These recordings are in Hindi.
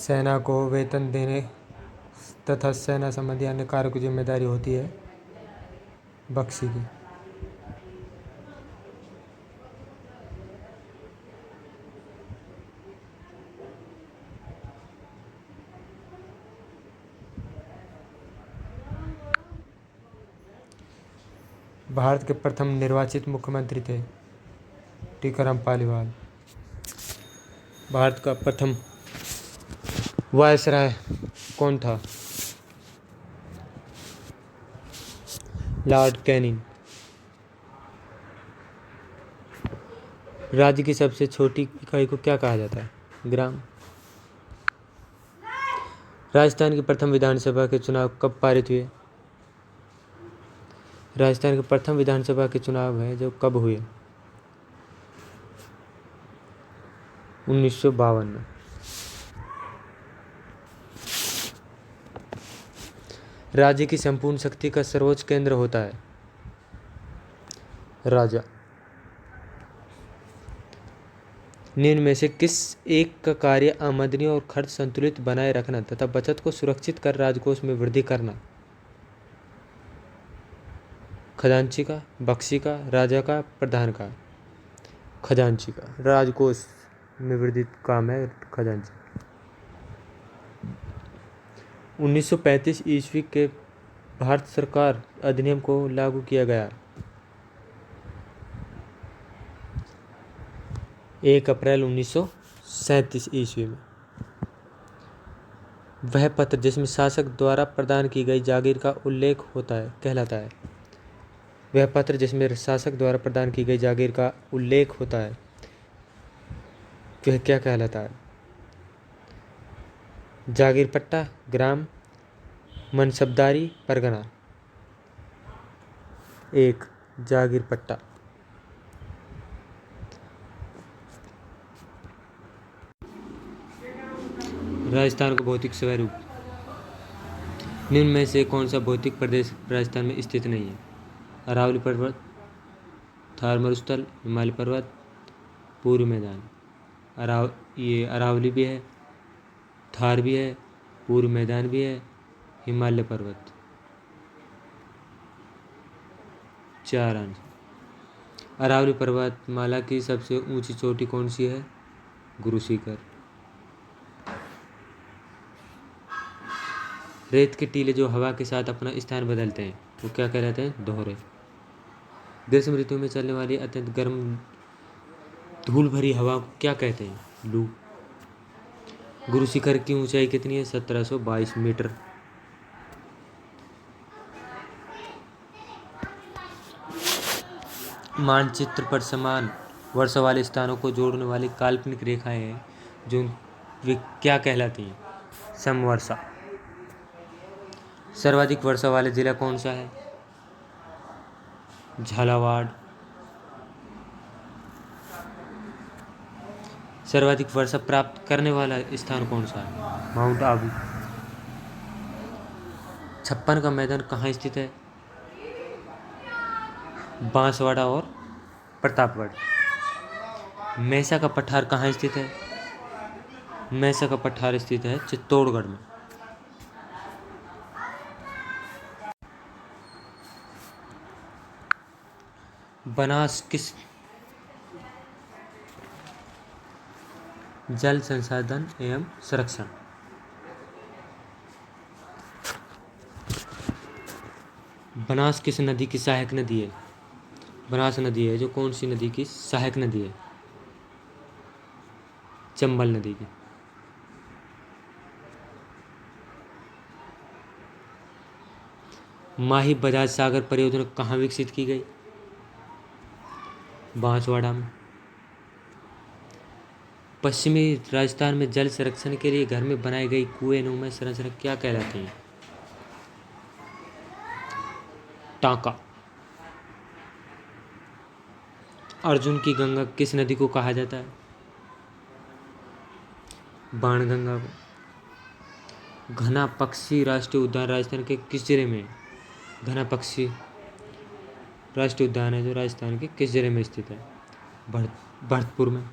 सेना को वेतन देने तथा सेना संबंधी अन्य कार्यों की जिम्मेदारी होती है बख्शी की। भारत के प्रथम निर्वाचित मुख्यमंत्री थे टीकाराम पालीवाल। भारत का प्रथम वायसराय कौन था? Lord Canning. राज्य की सबसे छोटी इकाई को क्या कहा जाता है? ग्राम। राजस्थान की प्रथम विधानसभा के चुनाव कब पारित हुए? राजस्थान के प्रथम विधानसभा के चुनाव है जो कब हुए? 1952 में। राज्य की संपूर्ण शक्ति का सर्वोच्च केंद्र होता है राजा। निम्न में से किस एक का कार्य आमदनी और खर्च संतुलित बनाए रखना तथा बचत को सुरक्षित कर राजकोष में वृद्धि करना? खजांची का, बख्शी का, राजा का, प्रधान का? खजांची का। राजकोष में वृद्धि काम है खजांची। 1935 ईस्वी के भारत सरकार अधिनियम को लागू किया गया। 1 अप्रैल 1937 ईस्वी में। वह पत्र जिसमें शासक द्वारा प्रदान की गई जागीर का उल्लेख होता है कहलाता है। वह पत्र जिसमें शासक द्वारा प्रदान की गई जागीर का उल्लेख होता है वह क्या कहलाता है? जागीर पट्टा, ग्राम, मनसबदारी, परगना? 1 जागीर पट्टा। राजस्थान का भौतिक स्वरूप। निम्न में से कौन सा भौतिक प्रदेश राजस्थान में स्थित नहीं है? अरावली पर्वत, थार मरुस्थल, हिमालय पर्वत, पूर्व मैदान? ये अरावली भी है, थार भी है, पूर्व मैदान भी है, हिमालय पर्वत। 4 आंसर। अरावली पर्वतमाला की सबसे ऊंची चोटी कौन सी है? गुरु शिखर। रेत के टीले जो हवा के साथ अपना स्थान बदलते हैं वो क्या कहलाते हैं? दोहरे। ग्रीष्म ऋतु में चलने वाली अत्यंत गर्म धूल भरी हवा को क्या कहते हैं? लू। गुरु शिखर की ऊंचाई कितनी है? 1722 मीटर। मानचित्र पर समान वर्षा वाले स्थानों को जोड़ने वाली काल्पनिक रेखाएं हैं जो वे क्या कहलाती हैं? समवर्षा। सर्वाधिक वर्षा वाले जिला कौन सा है? झालावाड़। सर्वाधिक वर्षा प्राप्त करने वाला स्थान कौन सा है? माउंट आबू। 56 का मैदान कहाँ स्थित है? बांसवाड़ा और प्रतापगढ़। मैसा का पठार कहाँ स्थित है? मैसा का पठार स्थित है चित्तौड़गढ़ में। बनास किस जल संसाधन एवं संरक्षण? बनास किस नदी की सहायक नदी है? बनास नदी है जो कौन सी नदी की सहायक नदी है? चंबल नदी की। माही बजाज सागर परियोजना कहाँ विकसित की गई? बांसवाड़ा में। पश्चिमी राजस्थान में जल संरक्षण के लिए घर में बनाई गई कुएं नुमा संरचना क्या कहलाती है? टांका। अर्जुन की गंगा किस नदी को कहा जाता है? बाणगंगा को। घना पक्षी राष्ट्रीय उद्यान राजस्थान के किस जिले में है? घना पक्षी राष्ट्रीय उद्यान है जो राजस्थान के किस जिले में स्थित है? भरतपुर में।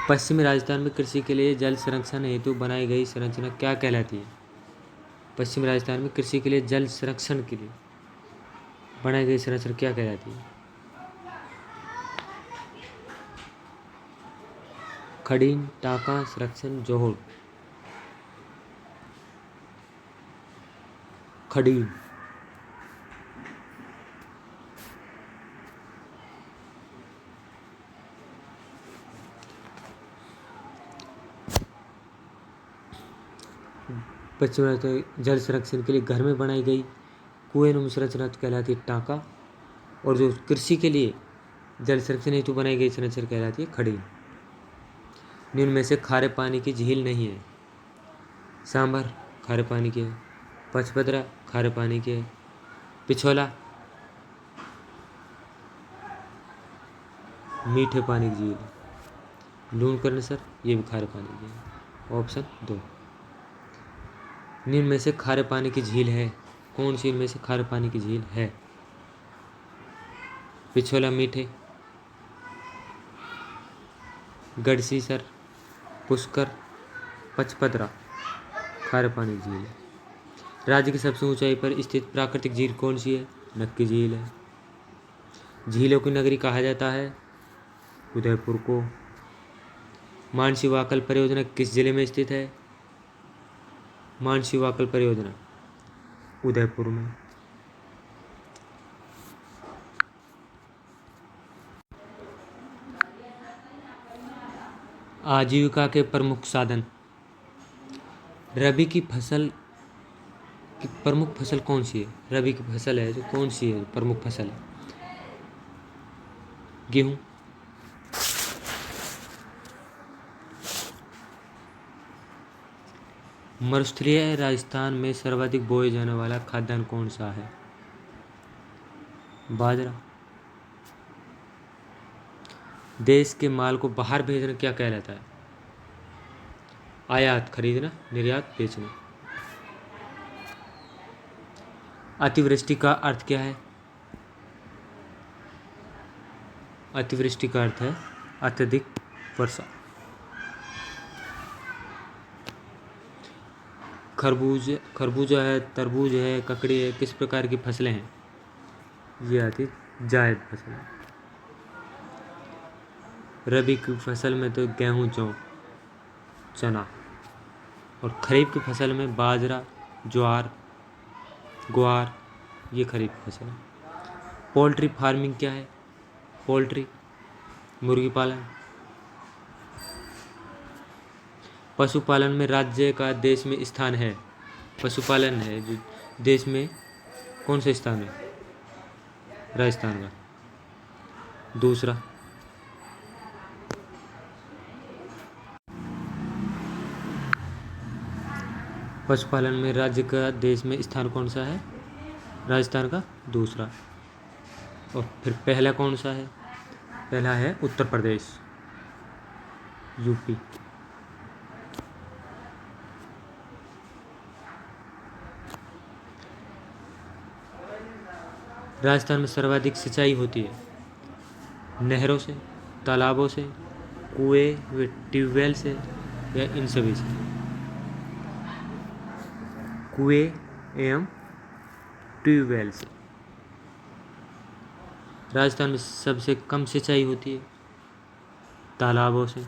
पश्चिमी राजस्थान में कृषि के लिए जल संरक्षण हेतु बनाई गई संरचना क्या कहलाती है? पश्चिमी राजस्थान में कृषि के लिए जल संरक्षण के लिए बनाई गई संरचना क्या कहलाती है? खड़ीन, टांका, संरक्षण, जोहड़। खड़ीन। पश्चिम राजस्थान जल संरक्षण के लिए घर में बनाई गई कुएं नुमा संरचना कहलाती है टांका, और जो कृषि के लिए जल संरक्षण हेतु बनाई गई संरचना कहलाती है खड़ी। निम्न में से खारे पानी की झील नहीं है। सांभर खारे पानी की है, पचपदरा खारे पानी की है, पिछोला मीठे पानी की झील है, लूणकरणसर ये भी खारे पानी की है। ऑप्शन 2। निम्न में से खारे पानी की झील है, कौन सी इनमें से खारे पानी की झील है? पिछोला मीठे, गढ़सीसर, पुष्कर, पचपदरा खारे पानी की झील है। राज्य की सबसे ऊंचाई पर स्थित प्राकृतिक झील कौन सी है? नक्की झील है। झीलों की नगरी कहा जाता है उदयपुर को। मानसी वाकल परियोजना किस जिले में स्थित है? मानसी वाकल परियोजना उदयपुर में। आजीविका के प्रमुख साधन। रबी की फसल की प्रमुख फसल कौन सी है? रबी की फसल है जो कौन सी है प्रमुख फसल है? गेहूं। मरुस्थलीय राजस्थान में सर्वाधिक बोए जाने वाला खाद्यान्न कौन सा है? बाजरा। देश के माल को बाहर भेजना क्या कहलाता है? आयात खरीदना, निर्यात बेचना। अतिवृष्टि का अर्थ क्या है? अतिवृष्टि का अर्थ है अत्यधिक वर्षा। खरबूजा है, तरबूज है, ककड़ी है, किस प्रकार की फसलें हैं? ये आती जायद फसल। रबी की फसल में तो गेहूं, जौ, चना, और खरीफ की फसल में बाजरा, ज्वार, ग्वार, ये खरीफ की फसल है। पोल्ट्री फार्मिंग क्या है? पोल्ट्री मुर्गी पालन। पशुपालन में राज्य का देश में स्थान है। पशुपालन है जो देश में कौन सा स्थान है? राजस्थान का दूसरा। पशुपालन में राज्य का देश में स्थान कौन सा है? राजस्थान का दूसरा। और फिर पहला कौन सा है? पहला है उत्तर प्रदेश, यूपी। राजस्थान में सर्वाधिक सिंचाई होती है नहरों से, तालाबों से, कुएं व ट्यूबवेल से, या इन सभी से? कुएं एवं ट्यूबवेल से। राजस्थान में सबसे कम सिंचाई होती है तालाबों से।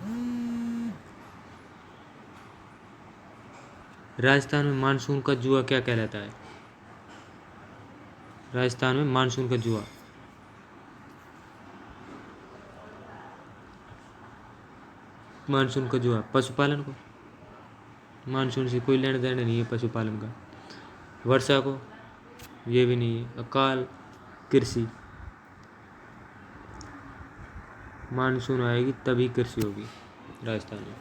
राजस्थान में मानसून का जुआ क्या कहलाता है? राजस्थान में मानसून का जुआ पशुपालन को। मानसून से कोई लेना देना नहीं है पशुपालन का। वर्षा को ये भी नहीं है। अकाल, कृषि। मानसून आएगी तभी कृषि होगी राजस्थान में।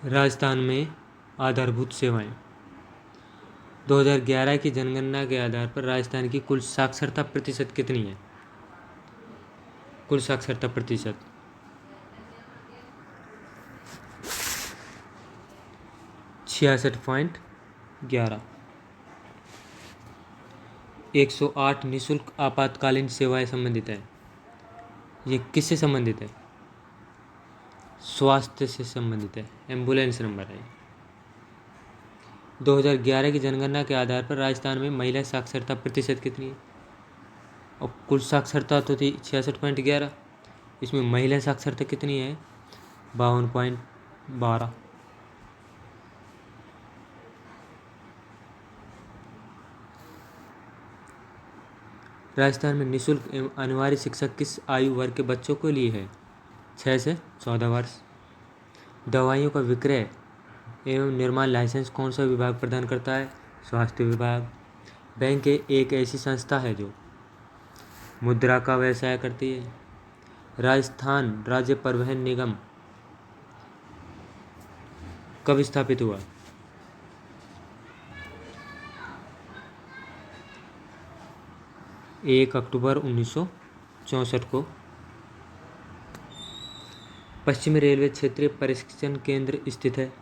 राजस्थान में आधारभूत सेवाएं। 2011 की जनगणना के आधार पर राजस्थान की कुल साक्षरता प्रतिशत कितनी है? कुल साक्षरता प्रतिशत 66.11। 108 निःशुल्क आपातकालीन सेवाएं संबंधित है। ये किससे संबंधित है? स्वास्थ्य से संबंधित है, एम्बुलेंस नंबर है। 2011 की जनगणना के आधार पर राजस्थान में महिला साक्षरता प्रतिशत कितनी है? और कुल साक्षरता तो थी 66.11, इसमें महिला साक्षरता कितनी है? 52.12। राजस्थान में निःशुल्क एवं अनिवार्य शिक्षा किस आयु वर्ग के बच्चों के लिए है? 6 से 14 वर्ष। दवाइयों का विक्रय एवं निर्माण लाइसेंस कौन सा विभाग प्रदान करता है? स्वास्थ्य विभाग। बैंक एक ऐसी संस्था है जो मुद्रा का व्यवसाय करती है। राजस्थान राज्य परिवहन निगम कब स्थापित हुआ? 1 अक्टूबर 1964 को। पश्चिमी रेलवे क्षेत्रीय प्रशिक्षण केंद्र स्थित है।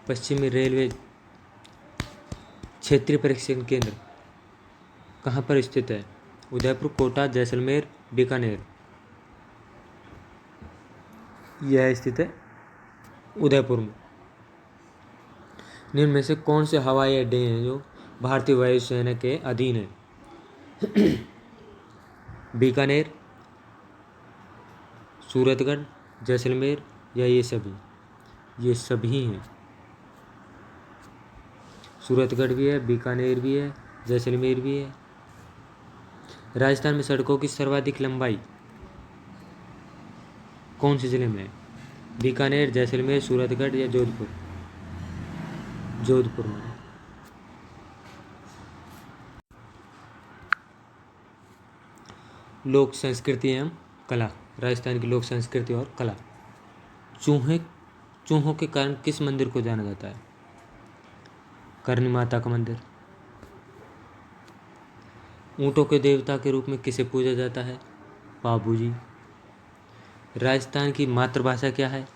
पश्चिमी रेलवे क्षेत्रीय प्रशिक्षण केंद्र कहाँ पर स्थित है? उदयपुर, कोटा, जैसलमेर, बीकानेर। यह स्थित है उदयपुर में। निम्न में से कौन से हवाई अड्डे हैं जो भारतीय वायुसेना के अधीन है? बीकानेर, सूरतगढ़, जैसलमेर या ये सभी? ये सभी हैं। सूरतगढ़ भी है, बीकानेर भी है, जैसलमेर भी है। राजस्थान में सड़कों की सर्वाधिक लंबाई कौन से जिले में है? बीकानेर, जैसलमेर, सूरतगढ़ या जोधपुर? जोधपुर में। लोक संस्कृति एवं कला। राजस्थान की लोक संस्कृति और कला। चूहों के कारण किस मंदिर को जाना जाता है? करनी माता का मंदिर। ऊँटों के देवता के रूप में किसे पूजा जाता है? बाबूजी। राजस्थान की मातृभाषा क्या है?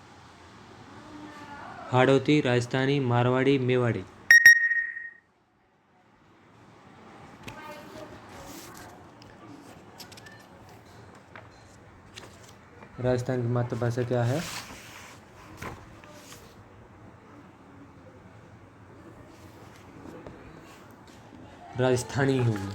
हाड़ौती, राजस्थानी, मारवाड़ी, मेवाड़ी। राजस्थान की मातृभाषा क्या है? राजस्थानी होगी।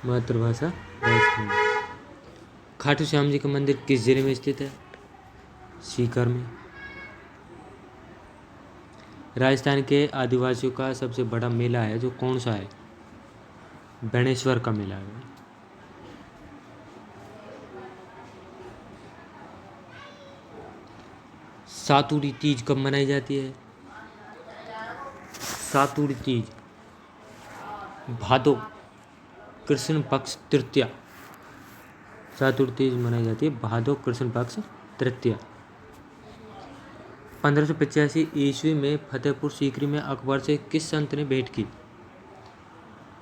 मातृभाषा राजस्थानी। खाटू श्याम जी का मंदिर किस जिले में स्थित है? सीकर में। राजस्थान के आदिवासियों का सबसे बड़ा मेला है जो कौन सा है? बेणेश्वर का मेला है। सातुड़ी तीज कब मनाई जाती है? सातुड़ी तीज भादो कृष्ण पक्ष तृतीया। सातुड़ी तीज मनाई जाती है भादो कृष्ण पक्ष तृतीया। 1585 ईस्वी में फतेहपुर सीकरी में अकबर से किस संत ने भेंट की?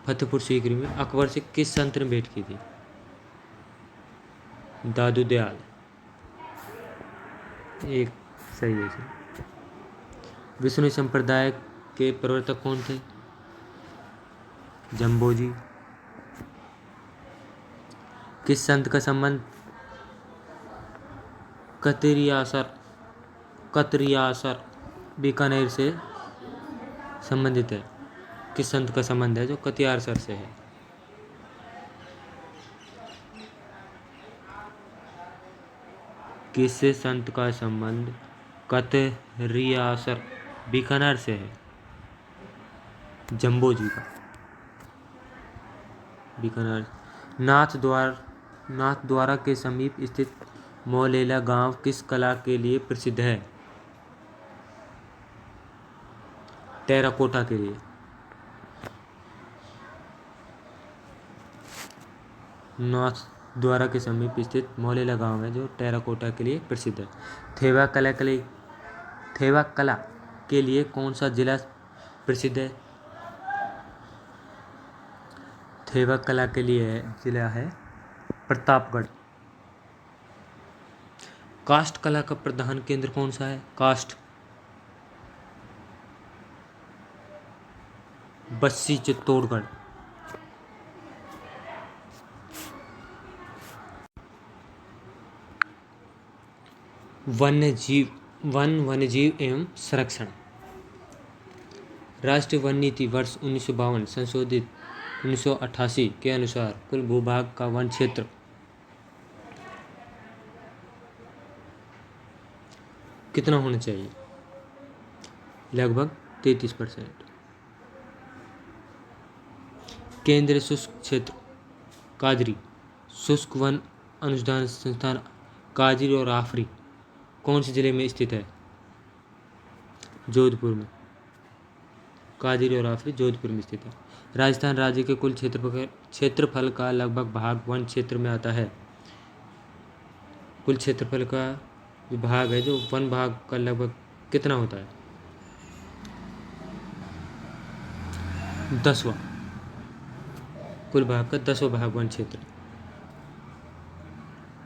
फतेहपुर सीकरी में अकबर से किस संत ने भेंट की थी? दादू दयाल। एक सही है। विष्णु संप्रदाय के प्रवर्तक कौन थे? जम्बोजी। किस संत का संबंध कतरियासर बीकानेर से संबंधित है? किस संत का संबंध है जो कतियारसर से है? किस संत का संबंध कतरियासर बीकानेर से है? जम्बो जी का। बीकानेर। नाथ द्वारा के समीप स्थित मोलेला गांव किस कला के लिए प्रसिद्ध है? टेराकोटा के लिए। नाथ द्वारा के समीप स्थित मोलेला गांव है जो टेराकोटा के लिए प्रसिद्ध है। थेवा कला के लिए कौन सा जिला प्रसिद्ध है? थेवा कला के लिए जिला है प्रतापगढ़। काष्ठ कला का प्रधान केंद्र कौन सा है? काष्ठ बस्सी चित्तौड़गढ़। वन्यजीव एवं संरक्षण। राष्ट्रीय वन नीति वर्ष 1952 संशोधित 1988 के अनुसार कुल भूभाग का वन क्षेत्र कितना होना चाहिए? लगभग 33%। केंद्रीय शुष्क क्षेत्र काजरी शुष्क वन अनुसंधान संस्थान काजरी और आफरी कौन से जिले में स्थित है? जोधपुर में। काजरी और आफरी जोधपुर में स्थित है। राजस्थान राज्य के कुल क्षेत्रफल का लगभग भाग वन क्षेत्र में आता है। कुल क्षेत्रफल का जो भाग है, जो वन भाग का लगभग कितना होता है? 10वां। कुल भाग का 10वां भाग वन क्षेत्र।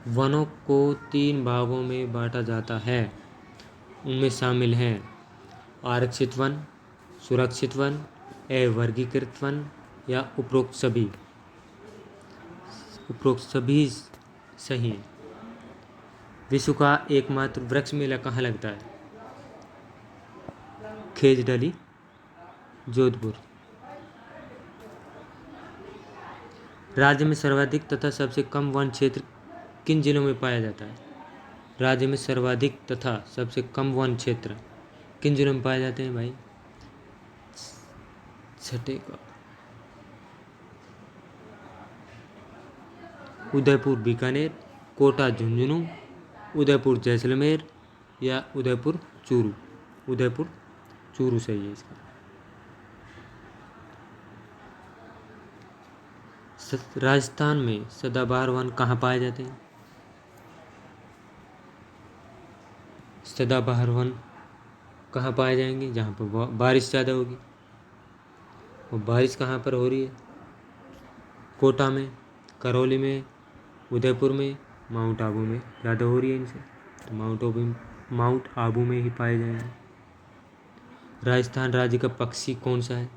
वनों को 3 भागों में बांटा जाता है। उनमें शामिल हैं आरक्षित वन, सुरक्षित वन, अवर्गीकृत वन या उपरोक्त सभी। उपरोक्त सभी सही है। विश्व का एकमात्र वृक्ष मेला कहाँ लगता है? खेजडली जोधपुर। राज्य में सर्वाधिक तथा सबसे कम वन क्षेत्र किन जिलों में पाया जाता है? राज्य में सर्वाधिक तथा सबसे कम वन क्षेत्र किन जिलों में पाए जाते हैं भाई? छठे का उदयपुर बीकानेर, कोटा झुंझुनू, उदयपुर जैसलमेर या उदयपुर चूरू। उदयपुर चूरू सही है इसका। राजस्थान में सदाबहार वन कहाँ पाए जाते हैं? सदाबहार वन कहाँ पाए जाएंगे? जहाँ पर बारिश ज़्यादा होगी। और बारिश कहाँ पर हो रही है? कोटा में, करौली में, उदयपुर में, माउंट आबू में ज़्यादा हो रही है इनसे, तो माउंट आबू में ही पाए जाएंगे। राजस्थान राज्य का पक्षी कौन सा है?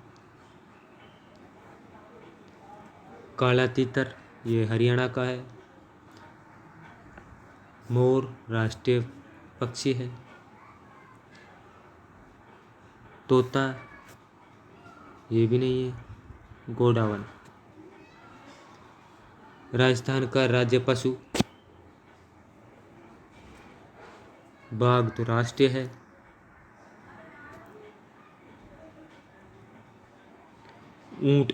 काला तीतर, ये हरियाणा का है। मोर राष्ट्रीय पक्षी है। तोता ये भी नहीं है। गोडावन। राजस्थान का राज्य पशु बाघ तो राष्ट्रीय है। ऊंट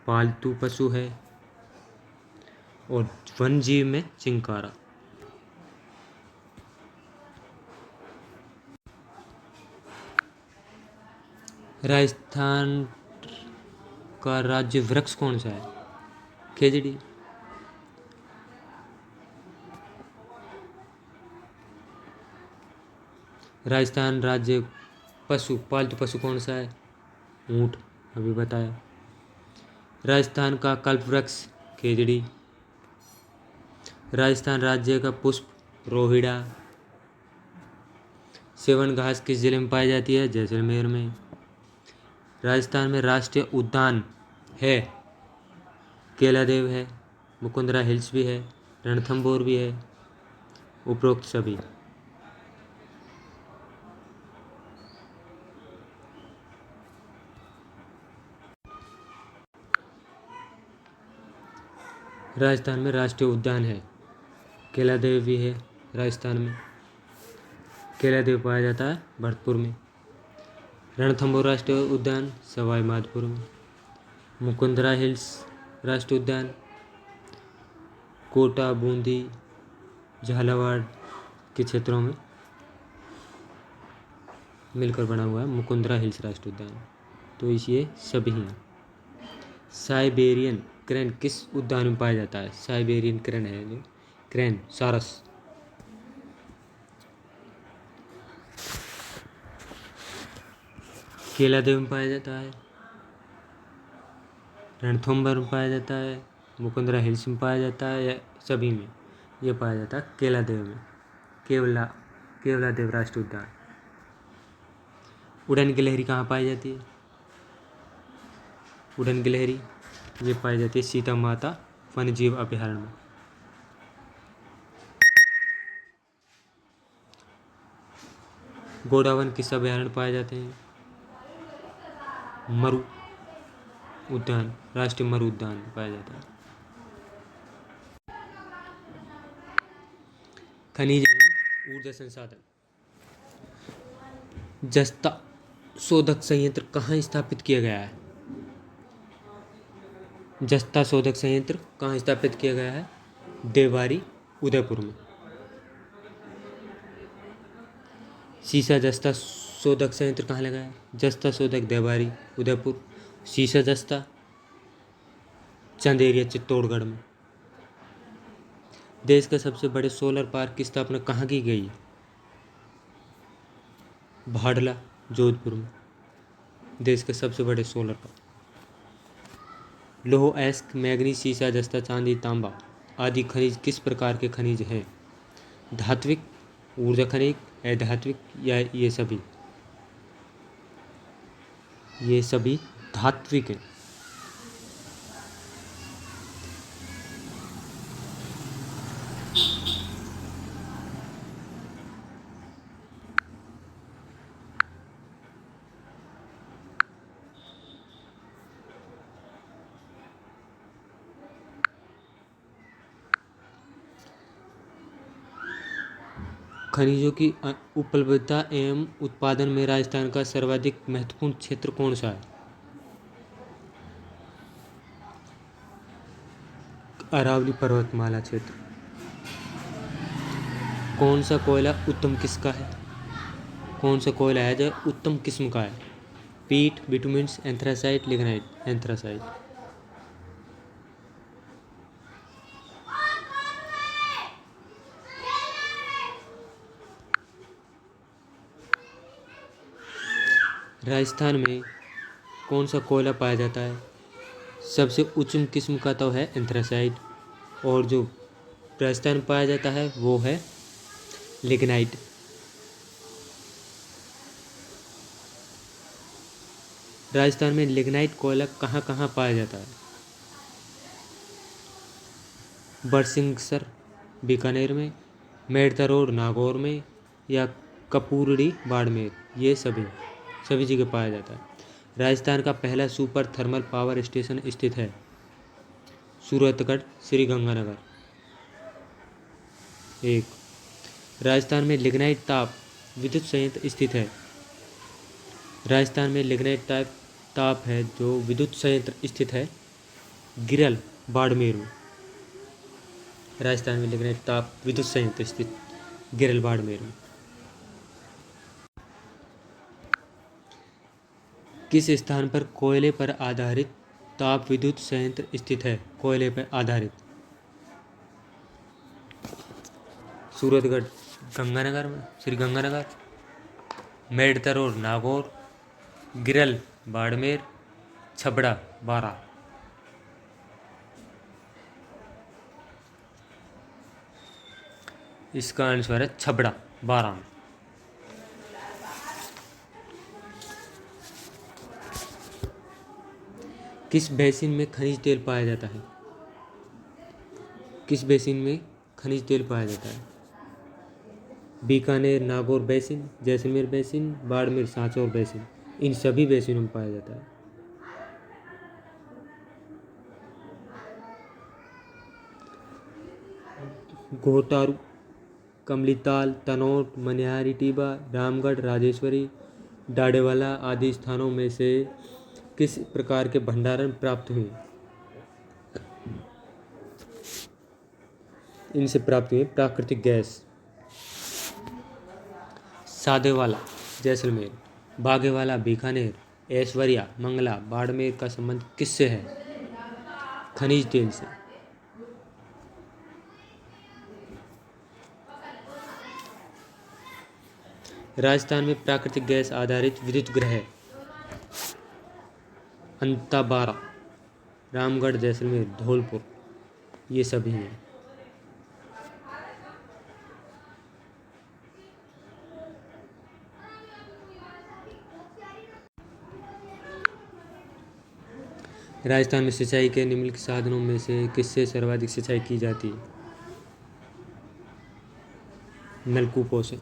पालतू पशु है। और वन जीव में चिंकारा। राजस्थान का राज्य वृक्ष कौन सा है? खेजड़ी। राजस्थान राज्य पशु पालतू पशु कौन सा है? ऊंट, अभी बताया। राजस्थान का कल्प वृक्ष खेजड़ी। राजस्थान राज्य का पुष्प रोहिड़ा। सेवन घास किस जिले में पाई जाती है? जैसलमेर में। राजस्थान में राष्ट्रीय उद्यान है केलादेव है, मुकुंदरा हिल्स भी है, रणथंभौर भी है, उपरोक्त सभी। राजस्थान में राष्ट्रीय उद्यान है केलादेव भी है। राजस्थान में केलादेव पाया जाता है भरतपुर में। रणथंभौर राष्ट्रीय उद्यान सवाई माधोपुर में। मुकुंदरा हिल्स राष्ट्रीय उद्यान कोटा, बूंदी, झालावाड़ के क्षेत्रों में मिलकर बना हुआ है मुकुंदरा हिल्स राष्ट्रीय उद्यान। तो ये सभी हैं। साइबेरियन क्रेन किस उद्यान में पाया जाता है? साइबेरियन क्रेन है जो क्रेन सारस। केलादेव में पाया जाता है, रणथंभौर में पाया जाता है, मुकुंदरा हिल्स में पाया जाता है, या सभी में? ये पाया जाता है केलादेव में, केवलादेव राष्ट्रीय उद्यान। उड़न गिलहरी कहाँ पाई जाती है? उड़न गिलहरी ये पाई जाती है सीता माता वन्यजीव अभयारण्य में। गोडावण किस अभयारण्य पाए जाते हैं? मरु उद्यान, राष्ट्रीय मरु उद्यान में पाया जाता है। खनिज एवं ऊर्जा संसाधन। जस्ता शोधक संयंत्र कहाँ स्थापित किया गया है? जस्ता शोधक संयंत्र कहाँ स्थापित किया गया है? देवारी उदयपुर में। सीसा जस्ता शोधक संयंत्र कहाँ लगा है? जस्ता शोधक देवारी उदयपुर। सीसा जस्ता चंदेरिया चित्तौड़गढ़ में। देश का सबसे बड़े सोलर पार्क की स्थापना कहाँ की गई है? भाडला जोधपुर में, देश के सबसे बड़े सोलर पार्क। लोह अयस्क मैग्नीज सीसा जस्ता चांदी तांबा आदि खनिज किस प्रकार के खनिज हैं? धात्विक, ऊर्जा खनिज, अधात्विक या ये सभी? ये सभी धात्विक हैं। खनिजों की उपलब्धता एवं उत्पादन में राजस्थान का सर्वाधिक महत्वपूर्ण क्षेत्र कौन सा है? अरावली पर्वतमाला क्षेत्र। कौन सा कोयला उत्तम किस्म का है? कौन सा कोयला है जो उत्तम किस्म का है? पीट, बिटुमेंस, एंथ्रासाइट, लिग्नाइट। एंथ्रासाइट। राजस्थान में कौन सा कोयला पाया जाता है? सबसे उच्च किस्म का तो है एंथ्रासाइट, और जो राजस्थान में पाया जाता है वो है लिग्नाइट। राजस्थान में लिग्नाइट कोयला कहाँ कहाँ पाया जाता है? बरसिंहसर बीकानेर में, मेड़ता रोड नागौर में, या कपूरड़ी बाड़मेर। ये सभी जगह पाया जाता है। राजस्थान का पहला सुपर थर्मल पावर स्टेशन स्थित है सूरतगढ़ श्रीगंगानगर। 1। राजस्थान में लिग्नाइट ताप विद्युत संयंत्र स्थित है। राजस्थान में लिग्नाइट ताप है जो विद्युत संयंत्र स्थित है गिरल बाड़मेर में। राजस्थान में लिग्नाइट ताप विद्युत संयंत्र स्थित गिरल बाड़मेर में। किस स्थान पर कोयले पर आधारित ताप विद्युत संयंत्र स्थित है? कोयले पर आधारित सूरतगढ़ गंगानगर में, श्रीगंगानगर, मेड़ता रोड नागौर, गिरल बाड़मेर, छबड़ा बारा। इसका आंसर है छबड़ा बारा में। किस बेसिन में खनिज तेल पाया जाता है? किस बेसिन में खनिज तेल पाया जाता है? Bikaner Nagaur basin, Jaisalmer basin, Barmer Sanchore basin. इन सभी बेसिनों में पाया जाता है। घोटारू, कमलीताल, तनोट, मनिहारी टीबा, रामगढ़, राजेश्वरी, डाडेवाला आदि स्थानों में से किस प्रकार के भंडारण प्राप्त हुए? इनसे प्राप्त हुए प्राकृतिक गैस। सादेवाला जैसलमेर, बागेवाला बीकानेर, ऐश्वर्या मंगला बाड़मेर का संबंध किससे है? खनिज तेल से। राजस्थान में प्राकृतिक गैस आधारित विद्युत गृह अंताबारा, रामगढ़, जैसलमेर, धौलपुर ये सभी हैं। राजस्थान में सिंचाई के निम्नलिखित साधनों में से किससे सर्वाधिक सिंचाई की जाती है? नलकूपों से।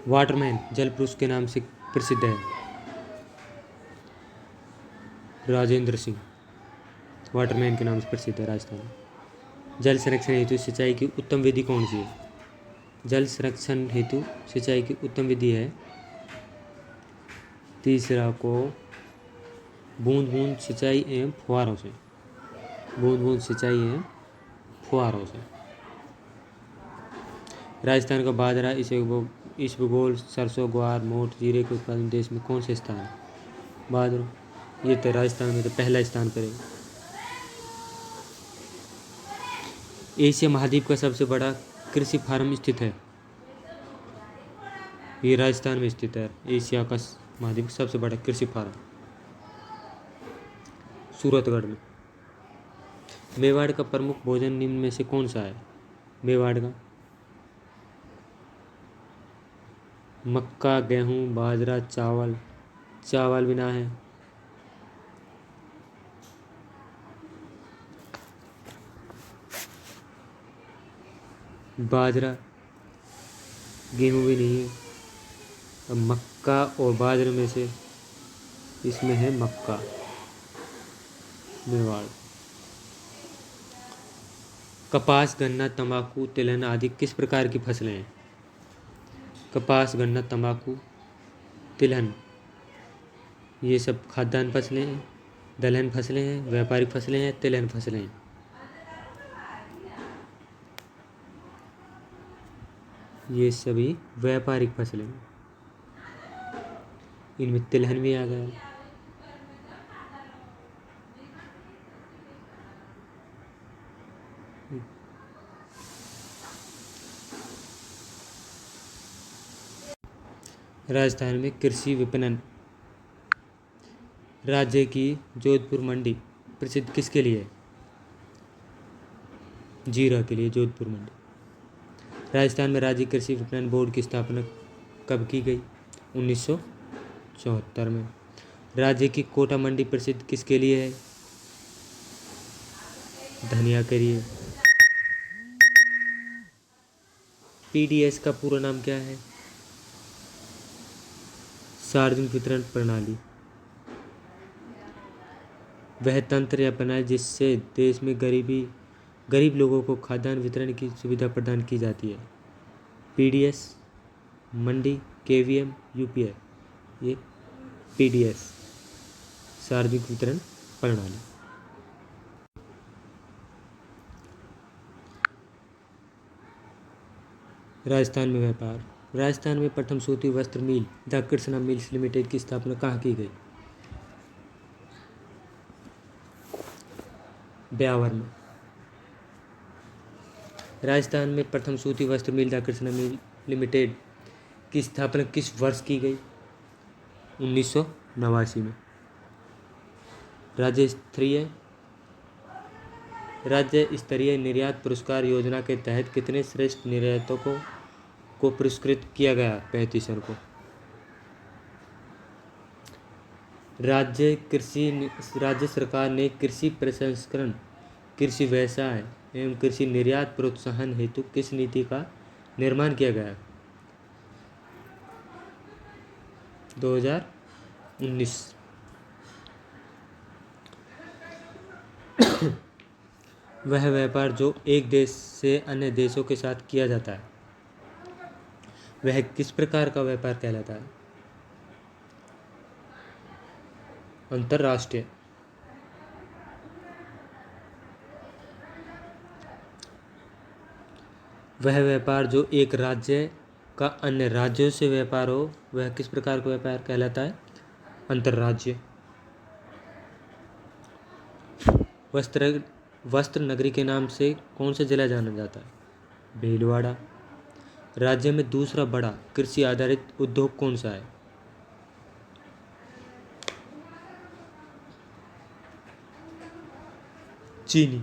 वाटरमैन जल पुरुष के नाम से प्रसिद्ध है? राजेंद्र सिंह वाटरमैन के नाम से प्रसिद्ध है राजस्थान में। जल संरक्षण हेतु सिंचाई की उत्तम विधि कौन सी है? जल संरक्षण हेतु सिंचाई की उत्तम विधि है तीसरा को बूंद बूंद सिंचाई एवं फुहारों से। बूंद बूंद सिंचाई एवं फुहारों से। राजस्थान का बाजरा इसबगोल सरसों ग्वार मोठ जीरे के उत्पादन देश में कौन से स्थान है? बाजरा ये तो राजस्थान में तो पहला स्थान पर है। एशिया महाद्वीप का सबसे बड़ा कृषि फार्म स्थित है? ये राजस्थान में स्थित है। एशिया का महाद्वीप सबसे बड़ा कृषि फार्म सूरतगढ़ में। मेवाड़ का प्रमुख भोजन निम्न में से कौन सा है? मेवाड़ का मक्का गेहूँ बाजरा चावल। चावल बिना है। बाजरा गेहूँ भी नहीं है। अब मक्का और बाजरे में से इसमें है मक्का। मेवाड़। कपास गन्ना तंबाकू तिलहन आदि किस प्रकार की फसलें हैं? कपास गन्ना तंबाकू तिलहन ये सब खाद्यान्न फसलें हैं। दलहन फसलें हैं व्यापारिक फसलें हैं तिलहन फसलें हैं। ये सभी व्यापारिक फसलें हैं। इनमें तिलहन भी आ गया। राजस्थान में कृषि विपणन। राज्य की जोधपुर मंडी प्रसिद्ध किसके लिए है? जीरा के लिए जोधपुर मंडी। राजस्थान में राज्य कृषि विपणन बोर्ड की स्थापना कब की गई? 1974 में। राज्य की कोटा मंडी प्रसिद्ध किसके लिए है? धनिया के लिए। पीडीएस का पूरा नाम क्या है? सार्वजनिक वितरण प्रणाली। वह तंत्र या बनाए जिससे देश में गरीब लोगों को खाद्यान्न वितरण की सुविधा प्रदान की जाती है। पीडीएस मंडी केवीएम यूपीआई ये पीडीएस सार्वजनिक वितरण प्रणाली। राजस्थान में व्यापार। राजस्थान में प्रथम सूती वस्त्र मिल द कृष्णा मिल्स लिमिटेड की स्थापना कहाँ की गई? ब्यावर में। राजस्थान में प्रथम सूती वस्त्र मिल द कृष्णा मिल लिमिटेड की स्थापना किस वर्ष की गई? 1989 में। राज्य स्तरीय निर्यात पुरस्कार योजना के तहत कितने श्रेष्ठ निर्यातकों को पुरस्कृत किया गया? 35 को। राज्य सरकार ने कृषि प्रसंस्करण कृषि व्यवसाय एवं कृषि निर्यात प्रोत्साहन हेतु किस नीति का निर्माण किया गया? 2019। वह व्यापार जो एक देश से अन्य देशों के साथ किया जाता है वह किस प्रकार का व्यापार कहलाता है? अंतर्राष्ट्रीय। वह व्यापार जो एक राज्य का अन्य राज्यों से व्यापार हो वह किस प्रकार का व्यापार कहलाता है? अंतर्राज्य। वस्त्र नगरी के नाम से कौन सा जिला जाना जाता है? भीलवाड़ा। राज्य में दूसरा बड़ा कृषि आधारित उद्योग कौन सा है? चीनी।